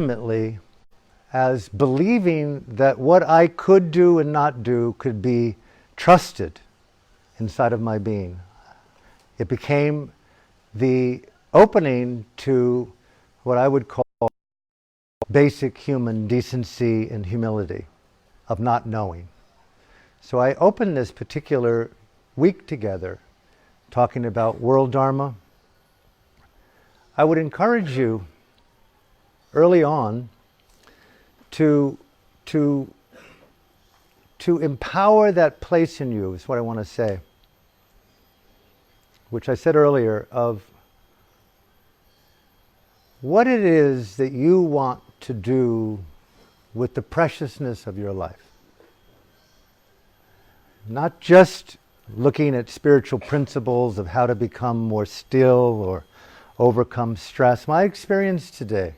ultimately as believing that what I could do and not do could be trusted inside of my being. It became the opening to what I would call basic human decency and humility of not knowing. So I opened this particular week together talking about world Dharma. I would encourage you early on to empower that place in you, is what I want to say, which I said earlier, of what it is that you want to do with the preciousness of your life. Not just looking at spiritual principles of how to become more still or overcome stress. My experience today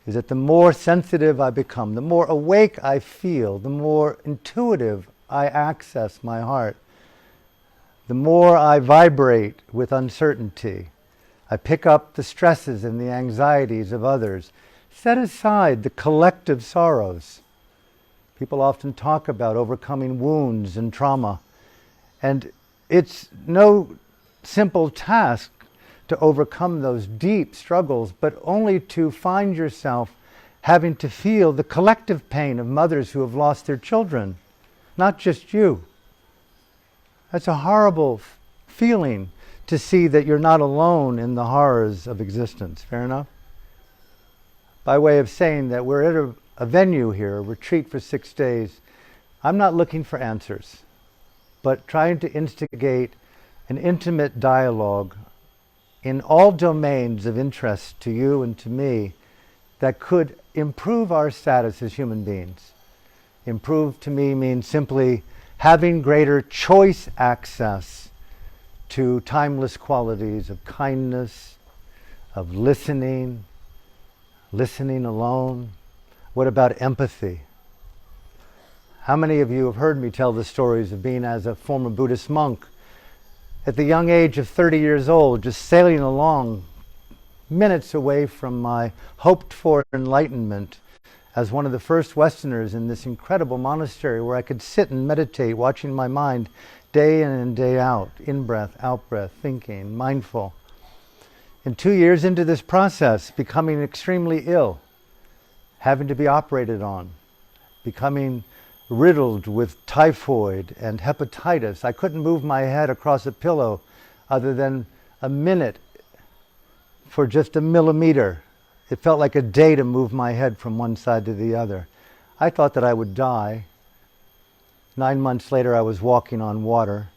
is that the more sensitive I become, the more awake I feel, the more intuitive I access my heart, the more I vibrate with uncertainty. I pick up the stresses and the anxieties of others. Set aside the collective sorrows. People often talk about overcoming wounds and trauma. And it's no simple task to overcome those deep struggles, but only to find yourself having to feel the collective pain of mothers who have lost their children, not just you. That's a horrible feeling, to see that you're not alone in the horrors of existence. Fair enough? By way of saying that we're at a venue here, a retreat for 6 days. I'm not looking for answers, but trying to instigate an intimate dialogue in all domains of interest to you and to me that could improve our status as human beings. Improve to me means simply having greater choice access to timeless qualities of kindness, of listening alone. What about empathy? How many of you have heard me tell the stories of being as a former Buddhist monk at the young age of 30 years old, just sailing along minutes away from my hoped-for enlightenment as one of the first Westerners in this incredible monastery where I could sit and meditate, watching my mind day in and day out, in-breath, out-breath, thinking, mindful. And 2 years into this process, becoming extremely ill, having to be operated on, becoming riddled with typhoid and hepatitis. I couldn't move my head across a pillow other than a minute for just a millimeter. It felt like a day to move my head from one side to the other. I thought that I would die. 9 months later, I was walking on water.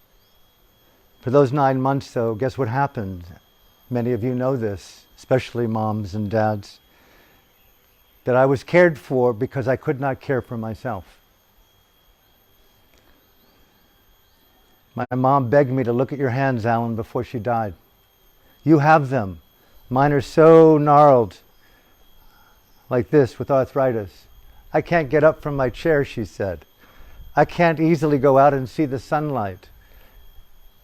For those 9 months, though, guess what happened? Many of you know this, especially moms and dads, that I was cared for because I could not care for myself. My mom begged me to look at your hands, Alan, before she died. You have them. Mine are so gnarled, like this, with arthritis. I can't get up from my chair, she said. I can't easily go out and see the sunlight.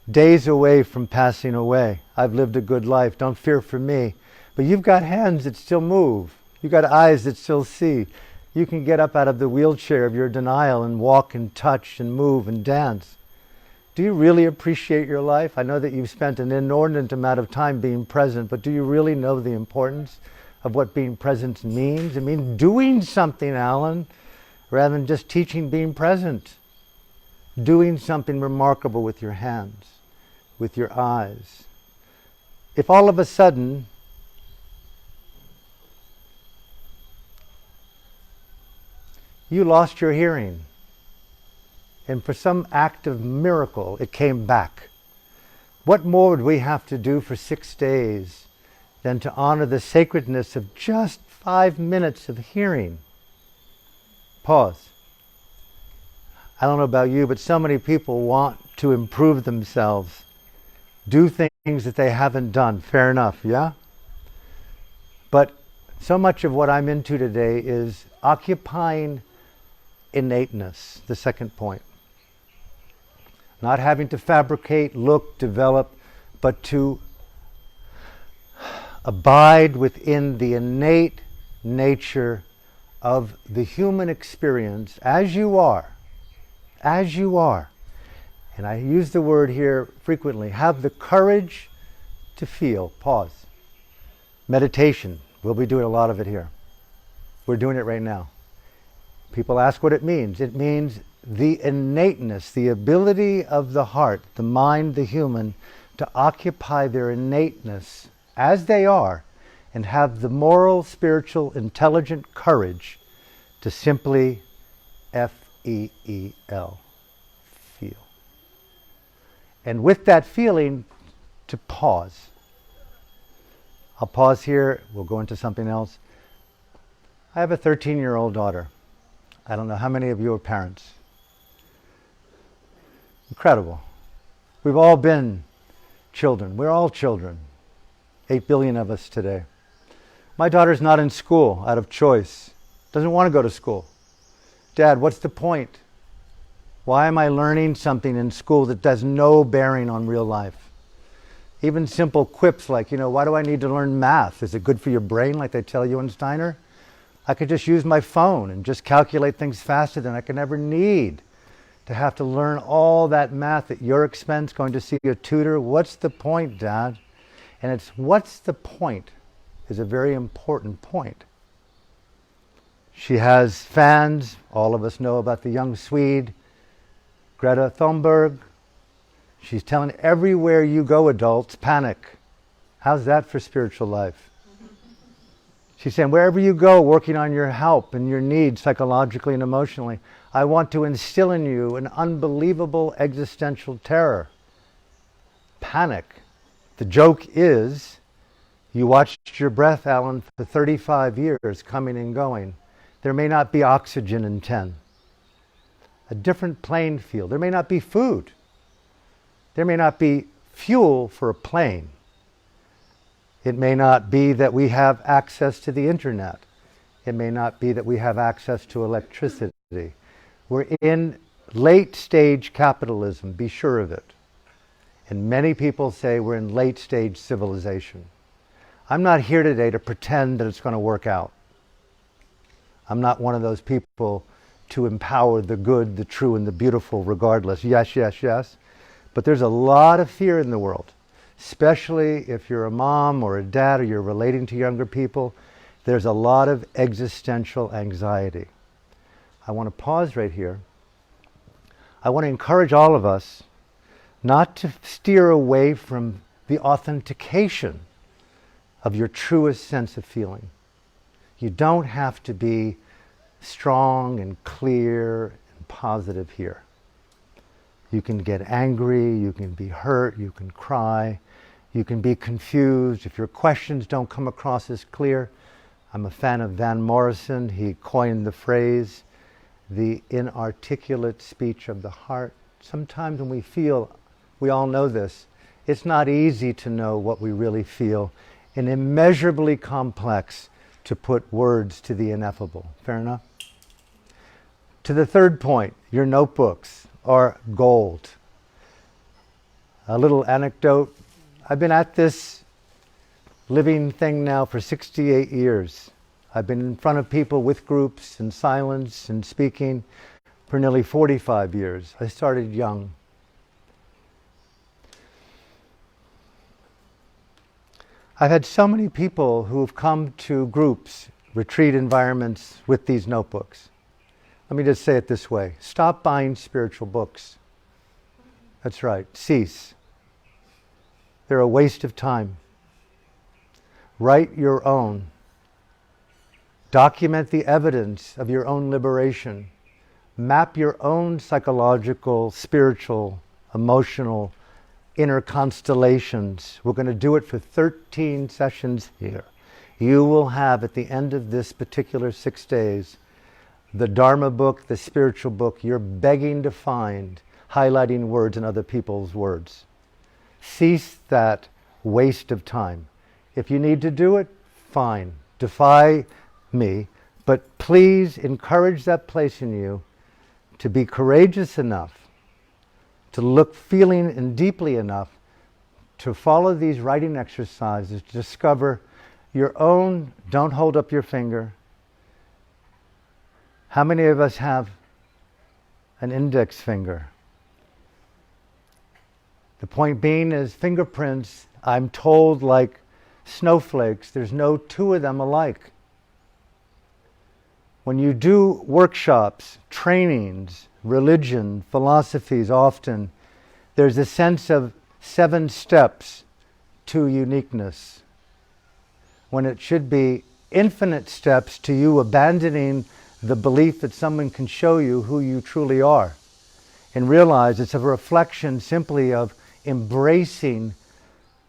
Days away from passing away. I've lived a good life. Don't fear for me. But you've got hands that still move. You've got eyes that still see. You can get up out of the wheelchair of your denial and walk and touch and move and dance. Do you really appreciate your life? I know that you've spent an inordinate amount of time being present, but do you really know the importance of what being present means? It means doing something, Alan, rather than just teaching being present. Doing something remarkable with your hands, with your eyes. If all of a sudden you lost your hearing, and for some act of miracle it came back, what more would we have to do for 6 days than to honor the sacredness of just 5 minutes of hearing? Pause. I don't know about you, but so many people want to improve themselves, do things that they haven't done. Fair enough, yeah? But so much of what I'm into today is occupying innateness, the second point. Not having to fabricate, look, develop, but to abide within the innate nature of the human experience as you are. As you are. And I use the word here frequently. Have the courage to feel. Pause. Meditation. We'll be doing a lot of it here. We're doing it right now. People ask what it means. It means the innateness, the ability of the heart, the mind, the human, to occupy their innateness as they are and have the moral, spiritual, intelligent courage to simply F-E-E-L, feel. And with that feeling, to pause. I'll pause here. We'll go into something else. I have a 13-year-old daughter. I don't know how many of you are parents. Incredible. We've all been children. We're all children. 8 billion of us today. My daughter's not in school out of choice. Doesn't want to go to school. Dad, what's the point? Why am I learning something in school that has no bearing on real life? Even simple quips like, why do I need to learn math? Is it good for your brain like they tell you in Steiner? I could just use my phone and just calculate things faster than I could ever need to have to learn all that math at your expense, going to see a tutor. What's the point, Dad? And it's what's the point is a very important point. She has fans. All of us know about the young Swede, Greta Thunberg. She's telling everywhere you go, adults, panic. How's that for spiritual life? She's saying, wherever you go, working on your help and your needs psychologically and emotionally, I want to instill in you an unbelievable existential terror. Panic. The joke is, you watched your breath, Alan, for 35 years, coming and going. There may not be oxygen in 10. A different playing field. There may not be food. There may not be fuel for a plane. It may not be that we have access to the internet. It may not be that we have access to electricity. We're in late stage capitalism, be sure of it. And many people say we're in late stage civilization. I'm not here today to pretend that it's going to work out. I'm not one of those people to empower the good, the true, and the beautiful regardless. Yes, yes, yes. But there's a lot of fear in the world, especially if you're a mom or a dad or you're relating to younger people. There's a lot of existential anxiety. I want to pause right here. I want to encourage all of us not to steer away from the authentication of your truest sense of feeling. You don't have to be strong and clear and positive here. You can get angry, you can be hurt, you can cry, you can be confused. If your questions don't come across as clear, I'm a fan of Van Morrison. He coined the phrase, the inarticulate speech of the heart. Sometimes when we feel, we all know this, it's not easy to know what we really feel, and immeasurably complex to put words to the ineffable. Fair enough? To the third point, your notebooks are gold. A little anecdote. I've been at this living thing now for 68 years. I've been in front of people with groups in silence and speaking for nearly 45 years. I started young. I've had so many people who have come to groups, retreat environments with these notebooks. Let me just say it this way. Stop buying spiritual books. That's right. Cease. They're a waste of time. Write your own. Document the evidence of your own liberation. Map your own psychological, spiritual, emotional, inner constellations. We're going to do it for 13 sessions here. You will have, at the end of this particular 6 days, the Dharma book, the spiritual book you're begging to find, highlighting words in other people's words. Cease that waste of time. If you need to do it, fine. Defy me. But please encourage that place in you to be courageous enough, to look feeling and deeply enough to follow these writing exercises, to discover your own, don't hold up your finger, How many of us have an index finger? The point being is fingerprints, I'm told, like snowflakes, there's no two of them alike. When you do workshops, trainings, religion, philosophies, often there's a sense of 7 steps to uniqueness, when it should be infinite steps to you abandoning the belief that someone can show you who you truly are, and realize it's a reflection simply of embracing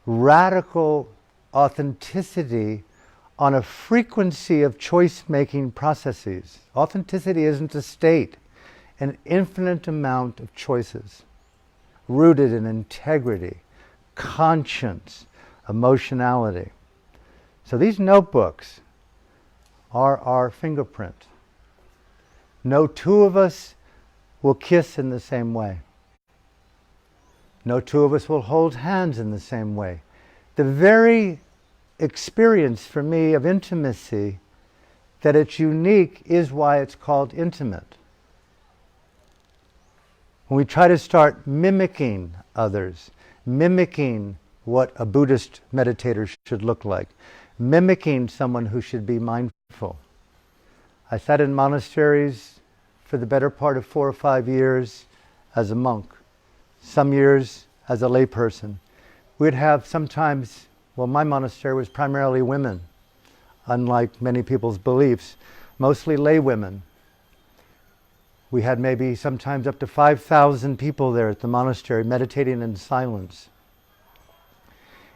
radical authenticity on a frequency of choice-making processes. Authenticity isn't a state, an infinite amount of choices, rooted in integrity, conscience, emotionality. So these notebooks are our fingerprint. No two of us will kiss in the same way. No two of us will hold hands in the same way. The very experience for me of intimacy, that it's unique, is why it's called intimate. When we try to start mimicking others, mimicking what a Buddhist meditator should look like, mimicking someone who should be mindful. I sat in monasteries for the better part of 4 or 5 years as a monk, some years as a layperson. We'd have sometimes, well, my monastery was primarily women, unlike many people's beliefs, mostly lay women. We had maybe sometimes up to 5,000 people there at the monastery meditating in silence.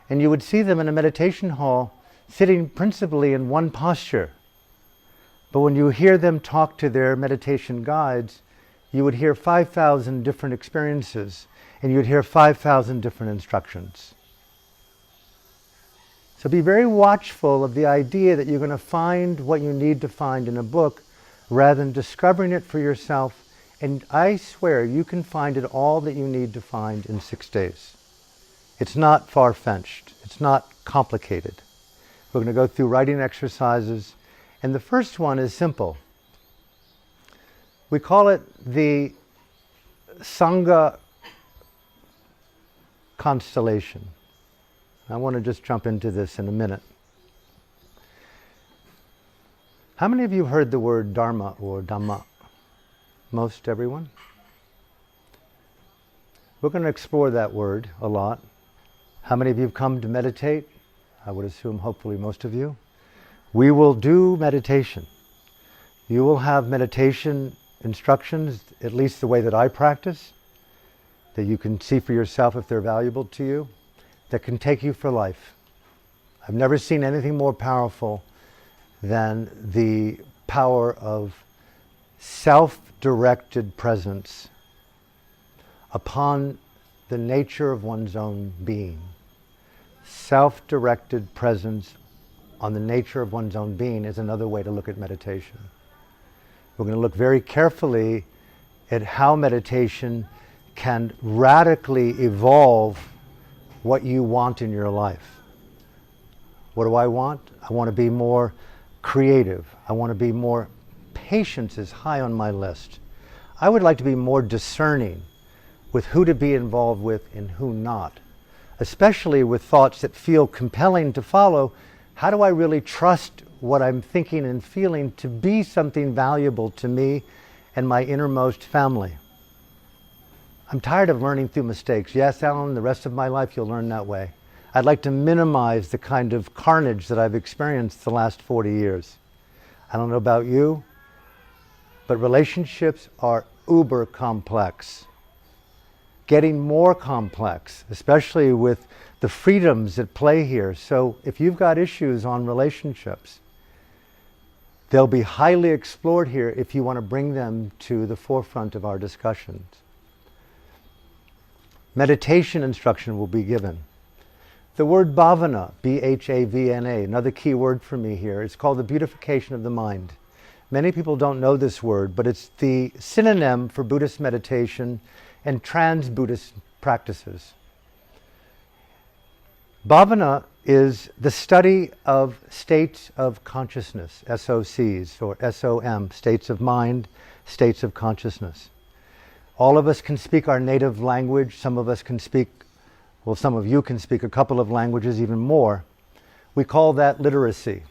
And you would see them in a meditation hall sitting principally in one posture. But when you hear them talk to their meditation guides, you would hear 5,000 different experiences, and you'd hear 5,000 different instructions. So be very watchful of the idea that you're going to find what you need to find in a book rather than discovering it for yourself. And I swear you can find it all that you need to find in 6 days. It's not far-fetched. It's not complicated. We're going to go through writing exercises. And the first one is simple. We call it the Sangha constellation. I want to just jump into this in a minute. How many of you heard the word Dharma or Dhamma? Most everyone? We're going to explore that word a lot. How many of you have come to meditate? I would assume hopefully most of you. We will do meditation. You will have meditation instructions, at least the way that I practice, that you can see for yourself if they're valuable to you, that can take you for life. I've never seen anything more powerful than the power of self-directed presence upon the nature of one's own being. Self-directed presence on the nature of one's own being is another way to look at meditation. We're going to look very carefully at how meditation can radically evolve what you want in your life. What do I want? I want to be more creative. I want to be more, patience is high on my list. I would like to be more discerning with who to be involved with and who not, especially with thoughts that feel compelling to follow. How do I really trust what I'm thinking and feeling to be something valuable to me and my innermost family? I'm tired of learning through mistakes. Yes, Alan, the rest of my life you'll learn that way. I'd like to minimize the kind of carnage that I've experienced the last 40 years. I don't know about you, but relationships are uber complex. Getting more complex, especially with the freedoms at play here. So if you've got issues on relationships, they'll be highly explored here if you want to bring them to the forefront of our discussions. Meditation instruction will be given. The word bhavana, B-H-A-V-N-A, another key word for me here, it's called the beautification of the mind. Many people don't know this word, but it's the synonym for Buddhist meditation and trans-Buddhist practices. Bhavana is the study of states of consciousness, SOCs, or SOM, states of mind, states of consciousness. All of us can speak our native language. Some of us can speak, well, some of you can speak a couple of languages, even more. We call that literacy.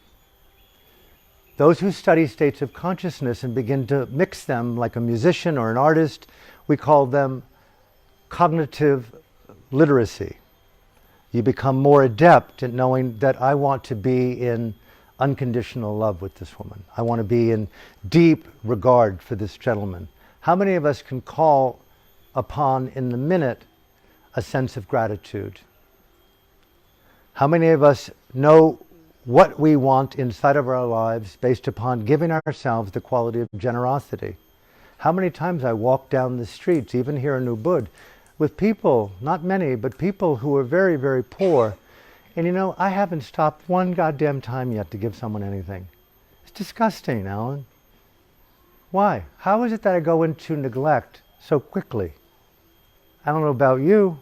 Those who study states of consciousness and begin to mix them like a musician or an artist, we call them cognitive literacy. You become more adept at knowing that I want to be in unconditional love with this woman. I want to be in deep regard for this gentleman. How many of us can call upon in the minute a sense of gratitude? How many of us know what we want inside of our lives based upon giving ourselves the quality of generosity? How many times I walk down the streets, even here in Ubud, with people, not many, but people who are very, very poor. And you know, I haven't stopped one goddamn time yet to give someone anything. It's disgusting, Alan. Why? How is it that I go into neglect so quickly? I don't know about you.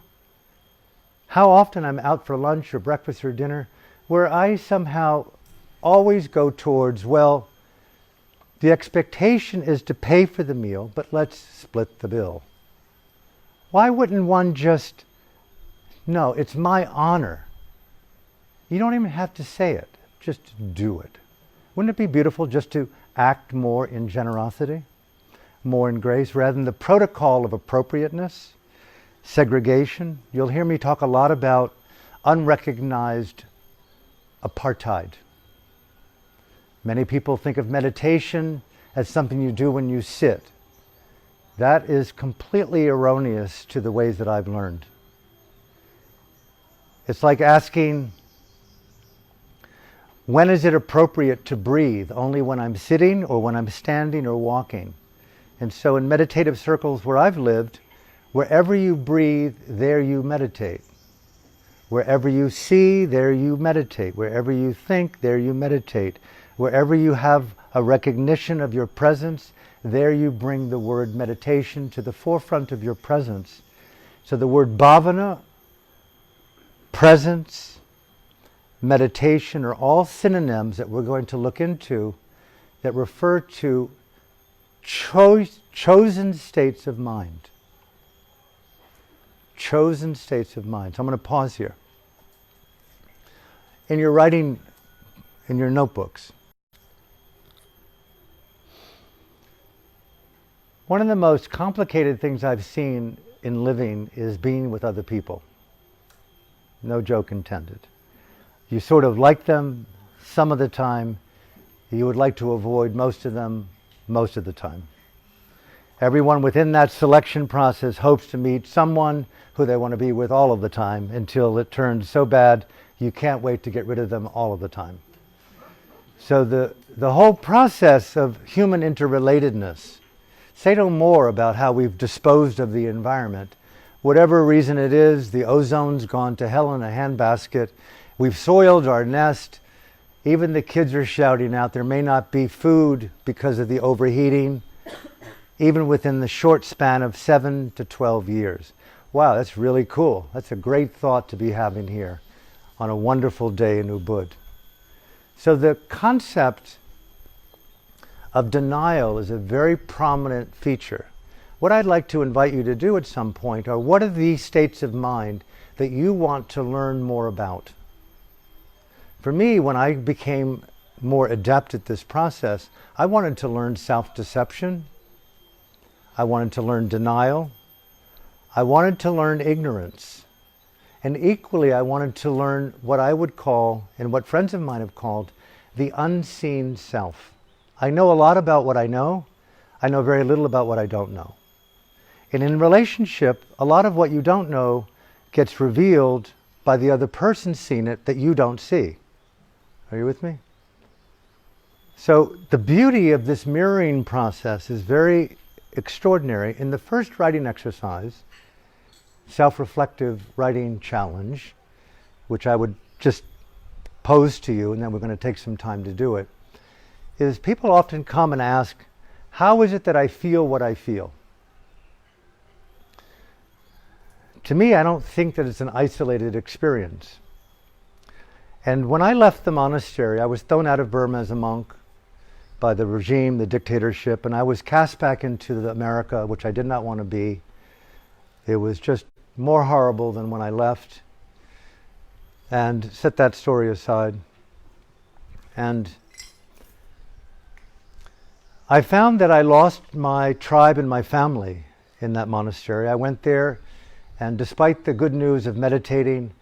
How often I'm out for lunch or breakfast or dinner where I somehow always go towards, well, the expectation is to pay for the meal, but let's split the bill. Why wouldn't one just, no, it's my honor. You don't even have to say it, just do it. Wouldn't it be beautiful just to act more in generosity, more in grace, rather than the protocol of appropriateness, segregation? You'll hear me talk a lot about unrecognized apartheid. Many people think of meditation as something you do when you sit. That is completely erroneous to the ways that I've learned. It's like asking, when is it appropriate to breathe? Only when I'm sitting or when I'm standing or walking? And so in meditative circles where I've lived, wherever you breathe, there you meditate. Wherever you see, there you meditate. Wherever you think, there you meditate. Wherever you have a recognition of your presence, there you bring the word meditation to the forefront of your presence. So the word bhavana, presence, meditation are all synonyms that we're going to look into that refer to chosen states of mind. Chosen states of mind. So I'm going to pause here. In your writing, in your notebooks, one of the most complicated things I've seen in living is being with other people. No joke intended. You sort of like them some of the time. You would like to avoid most of them most of the time. Everyone within that selection process hopes to meet someone who they want to be with all of the time until it turns so bad you can't wait to get rid of them all of the time. So the whole process of human interrelatedness, say no more about how we've disposed of the environment. Whatever reason it is, the ozone's gone to hell in a handbasket. We've soiled our nest. Even the kids are shouting out there may not be food because of the overheating, even within the short span of 7 to 12 years. Wow, that's really cool. That's a great thought to be having here on a wonderful day in Ubud. So the concept of denial is a very prominent feature. What I'd like to invite you to do at some point are, what are these states of mind that you want to learn more about? For me, when I became more adept at this process, I wanted to learn self-deception. I wanted to learn denial. I wanted to learn ignorance. And equally, I wanted to learn what I would call, and what friends of mine have called, the unseen self. I know a lot about what I know. I know very little about what I don't know. And in relationship, a lot of what you don't know gets revealed by the other person seeing it that you don't see. Are you with me? So the beauty of this mirroring process is very extraordinary. In the first writing exercise, self-reflective writing challenge, which I would just pose to you, and then we're going to take some time to do it, is people often come and ask, how is it that I feel what I feel? To me, I don't think that it's an isolated experience. And when I left the monastery, I was thrown out of Burma as a monk by the regime, the dictatorship, and I was cast back into America, which I did not want to be. It was just more horrible than when I left. And set that story aside. And I found that I lost my tribe and my family in that monastery. I went there, and despite the good news of meditating,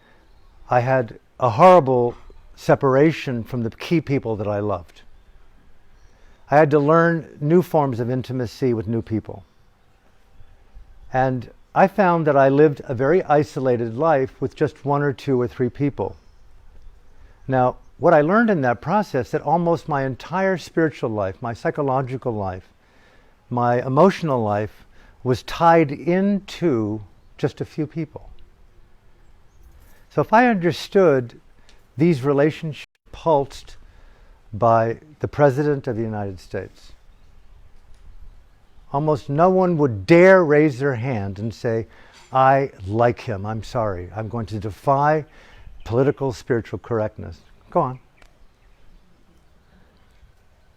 I had a horrible separation from the key people that I loved. I had to learn new forms of intimacy with new people. And I found that I lived a very isolated life with just one or two or three people. Now, what I learned in that process, that almost my entire spiritual life, my psychological life, my emotional life was tied into just a few people. So if I understood these relationships pulsed by the President of the United States, almost no one would dare raise their hand and say, I like him, I'm sorry, I'm going to defy political spiritual correctness. Go on.